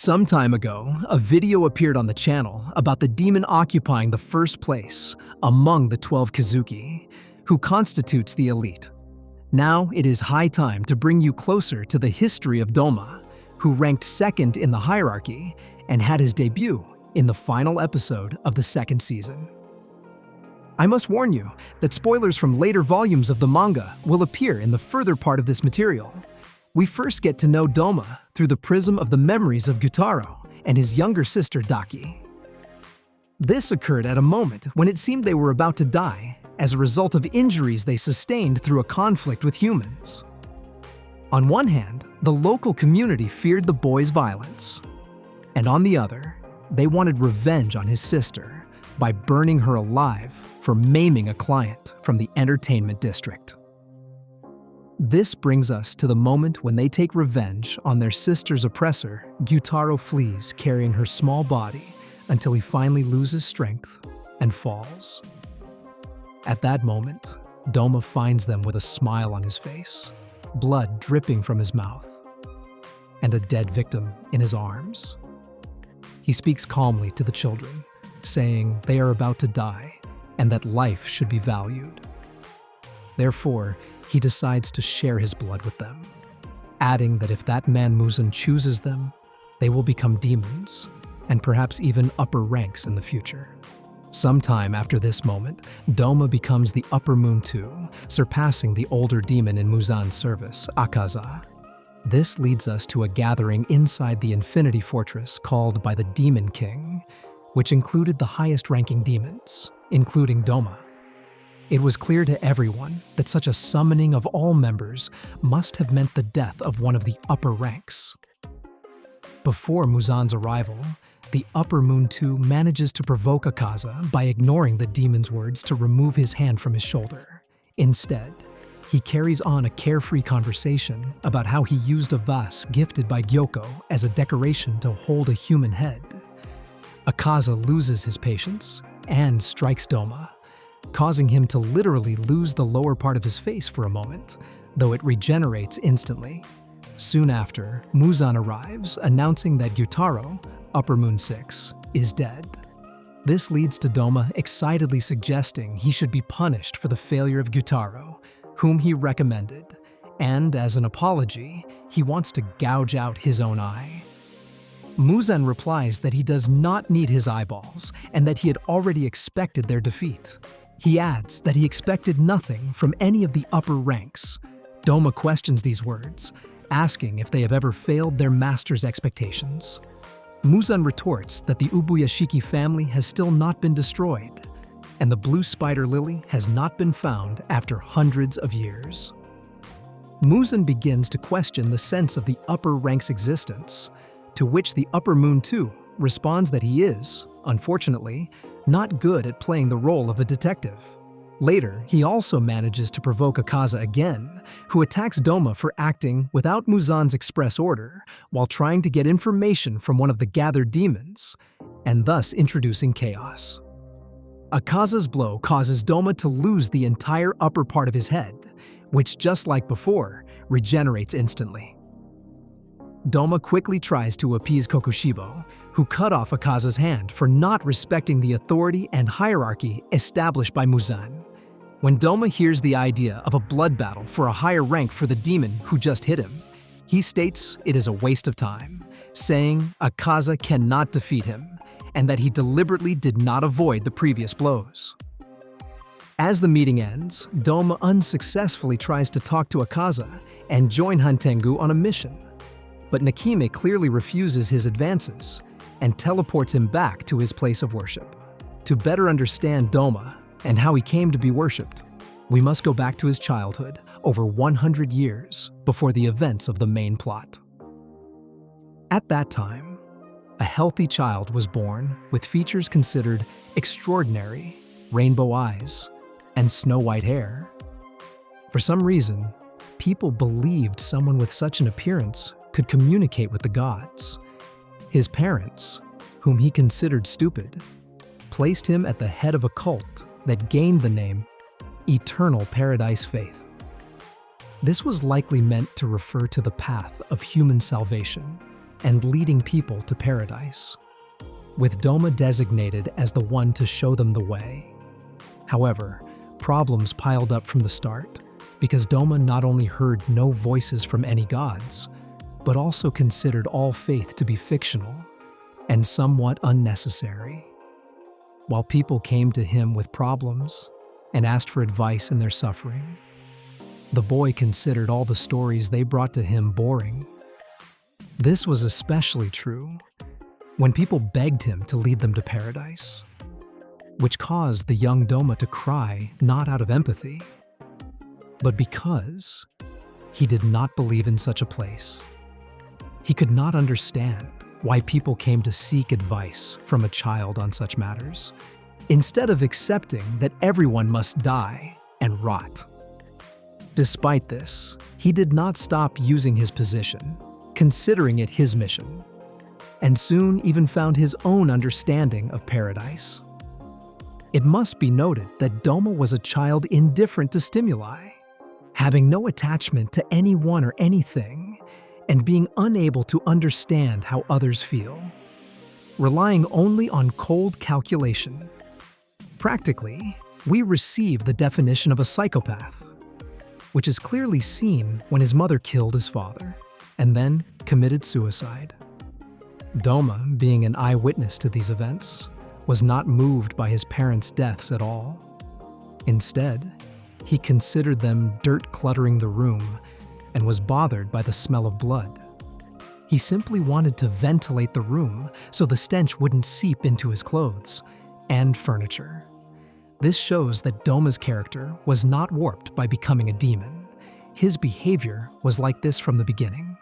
Some time ago, a video appeared on the channel about the demon occupying the first place among the 12 Kizuki, who constitutes the elite. Now it is high time to bring you closer to the history of Doma, who ranked second in the hierarchy and had his debut in the final episode of the second season. I must warn you that spoilers from later volumes of the manga will appear in the further part of this material. We first get to know Doma through the prism of the memories of Gyutaro and his younger sister Daki. This occurred at a moment when it seemed they were about to die as a result of injuries they sustained through a conflict with humans. On one hand, the local community feared the boy's violence, and on the other, they wanted revenge on his sister by burning her alive for maiming a client from the entertainment district. This brings us to the moment when they take revenge on their sister's oppressor. Gyutaro flees carrying her small body until he finally loses strength and falls. At that moment, Doma finds them with a smile on his face, blood dripping from his mouth, and a dead victim in his arms. He speaks calmly to the children, saying they are about to die and that life should be valued. Therefore, he decides to share his blood with them, adding that if that man Muzan chooses them, they will become demons, and perhaps even upper ranks in the future. Sometime after this moment, Doma becomes the Upper Moon 2, surpassing the older demon in Muzan's service, Akaza. This leads us to a gathering inside the Infinity Fortress called by the Demon King, which included the highest-ranking demons, including Doma. It was clear to everyone that such a summoning of all members must have meant the death of one of the upper ranks. Before Muzan's arrival, the Upper Moon 2 manages to provoke Akaza by ignoring the demon's words to remove his hand from his shoulder. Instead, he carries on a carefree conversation about how he used a vase gifted by Gyoko as a decoration to hold a human head. Akaza loses his patience and strikes Doma, causing him to literally lose the lower part of his face for a moment, though it regenerates instantly. Soon after, Muzan arrives, announcing that Gyutaro, Upper Moon 6, is dead. This leads to Doma excitedly suggesting he should be punished for the failure of Gyutaro, whom he recommended, and as an apology, he wants to gouge out his own eye. Muzan replies that he does not need his eyeballs and that he had already expected their defeat. He adds that he expected nothing from any of the upper ranks. Doma questions these words, asking if they have ever failed their master's expectations. Muzan retorts that the Ubuyashiki family has still not been destroyed, and the blue spider lily has not been found after hundreds of years. Muzan begins to question the sense of the upper rank's existence, to which the Upper Moon 2 responds that he is, unfortunately, not good at playing the role of a detective. Later, he also manages to provoke Akaza again, who attacks Doma for acting without Muzan's express order while trying to get information from one of the gathered demons, and thus introducing chaos. Akaza's blow causes Doma to lose the entire upper part of his head, which, just like before, regenerates instantly. Doma quickly tries to appease Kokushibo, who cut off Akaza's hand for not respecting the authority and hierarchy established by Muzan. When Doma hears the idea of a blood battle for a higher rank for the demon who just hit him, he states it is a waste of time, saying Akaza cannot defeat him, and that he deliberately did not avoid the previous blows. As the meeting ends, Doma unsuccessfully tries to talk to Akaza and join Hantengu on a mission. But Nakime clearly refuses his advances and teleports him back to his place of worship. To better understand Doma and how he came to be worshipped, we must go back to his childhood over 100 years before the events of the main plot. At that time, a healthy child was born with features considered extraordinary, rainbow eyes, and snow-white hair. For some reason, people believed someone with such an appearance could communicate with the gods. His parents, whom he considered stupid, placed him at the head of a cult that gained the name Eternal Paradise Faith. This was likely meant to refer to the path of human salvation, and leading people to paradise, with Doma designated as the one to show them the way. However, problems piled up from the start because Doma not only heard no voices from any gods, but also considered all faith to be fictional and somewhat unnecessary. While people came to him with problems and asked for advice in their suffering, the boy considered all the stories they brought to him boring. This was especially true when people begged him to lead them to paradise, which caused the young Doma to cry not out of empathy, but because he did not believe in such a place. He could not understand why people came to seek advice from a child on such matters, instead of accepting that everyone must die and rot. Despite this, he did not stop using his position, considering it his mission, and soon even found his own understanding of paradise. It must be noted that Doma was a child indifferent to stimuli, having no attachment to anyone or anything, and being unable to understand how others feel, relying only on cold calculation. Practically, we receive the definition of a psychopath, which is clearly seen when his mother killed his father and then committed suicide. Doma, being an eyewitness to these events, was not moved by his parents' deaths at all. Instead, he considered them dirt cluttering the room and was bothered by the smell of blood. He simply wanted to ventilate the room so the stench wouldn't seep into his clothes and furniture. This shows that Doma's character was not warped by becoming a demon. His behavior was like this from the beginning.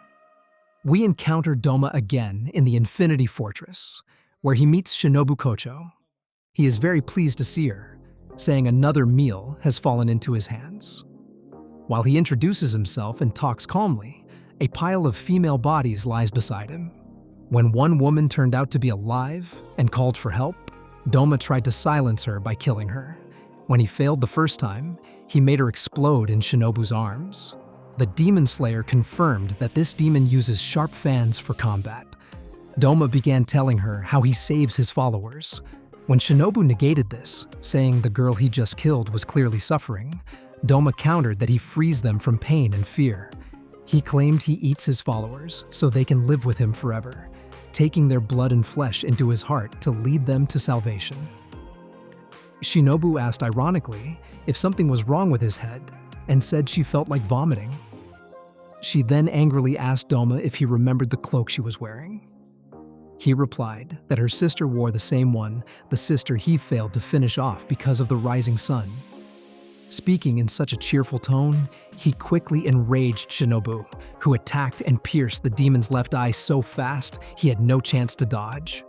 We encounter Doma again in the Infinity Fortress, where he meets Shinobu Kocho. He is very pleased to see her, saying another meal has fallen into his hands. While he introduces himself and talks calmly, a pile of female bodies lies beside him. When one woman turned out to be alive and called for help, Doma tried to silence her by killing her. When he failed the first time, he made her explode in Shinobu's arms. The Demon Slayer confirmed that this demon uses sharp fans for combat. Doma began telling her how he saves his followers. When Shinobu negated this, saying the girl he just killed was clearly suffering, Doma countered that he frees them from pain and fear. He claimed he eats his followers so they can live with him forever, taking their blood and flesh into his heart to lead them to salvation. Shinobu asked ironically if something was wrong with his head and said she felt like vomiting. She then angrily asked Doma if he remembered the cloak she was wearing. He replied that her sister wore the same one, the sister he failed to finish off because of the rising sun. Speaking in such a cheerful tone, he quickly enraged Shinobu, who attacked and pierced the demon's left eye so fast he had no chance to dodge.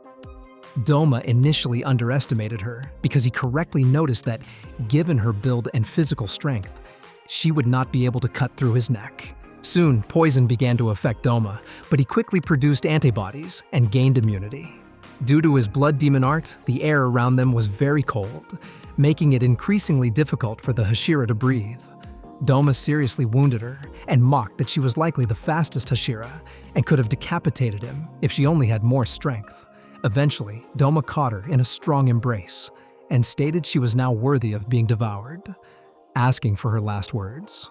Doma initially underestimated her because he correctly noticed that, given her build and physical strength, she would not be able to cut through his neck. Soon, poison began to affect Doma, but he quickly produced antibodies and gained immunity. Due to his blood demon art, the air around them was very cold, making it increasingly difficult for the Hashira to breathe. Doma seriously wounded her and mocked that she was likely the fastest Hashira and could have decapitated him if she only had more strength. Eventually, Doma caught her in a strong embrace and stated she was now worthy of being devoured, asking for her last words.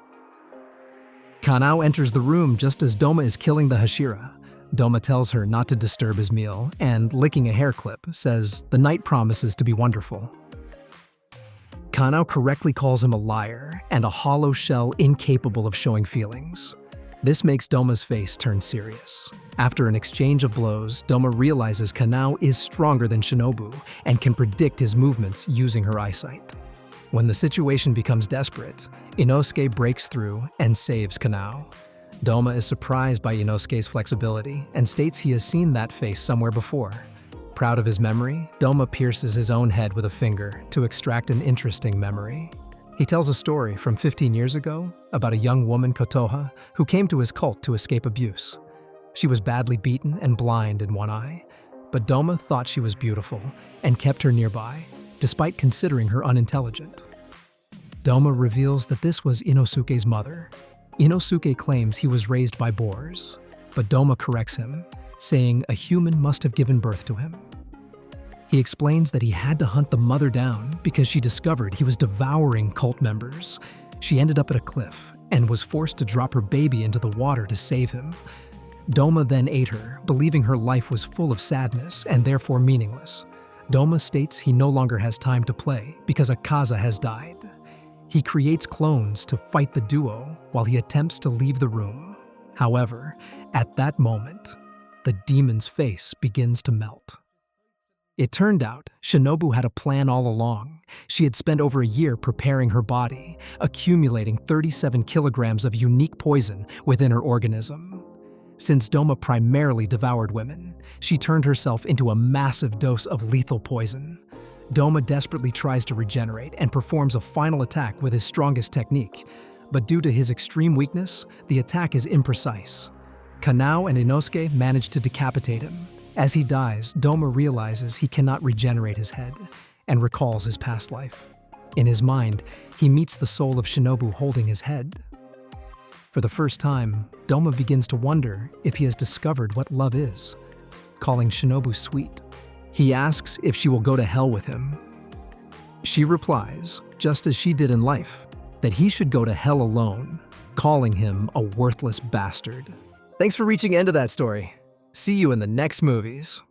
Kanao enters the room just as Doma is killing the Hashira. Doma tells her not to disturb his meal and, licking a hair clip, says the night promises to be wonderful. Kanao correctly calls him a liar and a hollow shell incapable of showing feelings. This makes Doma's face turn serious. After an exchange of blows, Doma realizes Kanao is stronger than Shinobu and can predict his movements using her eyesight. When the situation becomes desperate, Inosuke breaks through and saves Kanao. Doma is surprised by Inosuke's flexibility and states he has seen that face somewhere before. Proud of his memory, Doma pierces his own head with a finger to extract an interesting memory. He tells a story from 15 years ago about a young woman, Kotoha, who came to his cult to escape abuse. She was badly beaten and blind in one eye, but Doma thought she was beautiful and kept her nearby, despite considering her unintelligent. Doma reveals that this was Inosuke's mother. Inosuke claims he was raised by boars, but Doma corrects him, saying a human must have given birth to him. He explains that he had to hunt the mother down because she discovered he was devouring cult members. She ended up at a cliff and was forced to drop her baby into the water to save him. Doma then ate her, believing her life was full of sadness and therefore meaningless. Doma states he no longer has time to play because Akaza has died. He creates clones to fight the duo while he attempts to leave the room. However, at that moment, the demon's face begins to melt. It turned out Shinobu had a plan all along. She had spent over a year preparing her body, accumulating 37 kilograms of unique poison within her organism. Since Doma primarily devoured women, she turned herself into a massive dose of lethal poison. Doma desperately tries to regenerate and performs a final attack with his strongest technique, but due to his extreme weakness, the attack is imprecise. Kanao and Inosuke manage to decapitate him. As he dies, Doma realizes he cannot regenerate his head and recalls his past life. In his mind, he meets the soul of Shinobu holding his head. For the first time, Doma begins to wonder if he has discovered what love is, calling Shinobu sweet. He asks if she will go to hell with him. She replies, just as she did in life, that he should go to hell alone, calling him a worthless bastard. Thanks for reaching into that story. See you in the next movies.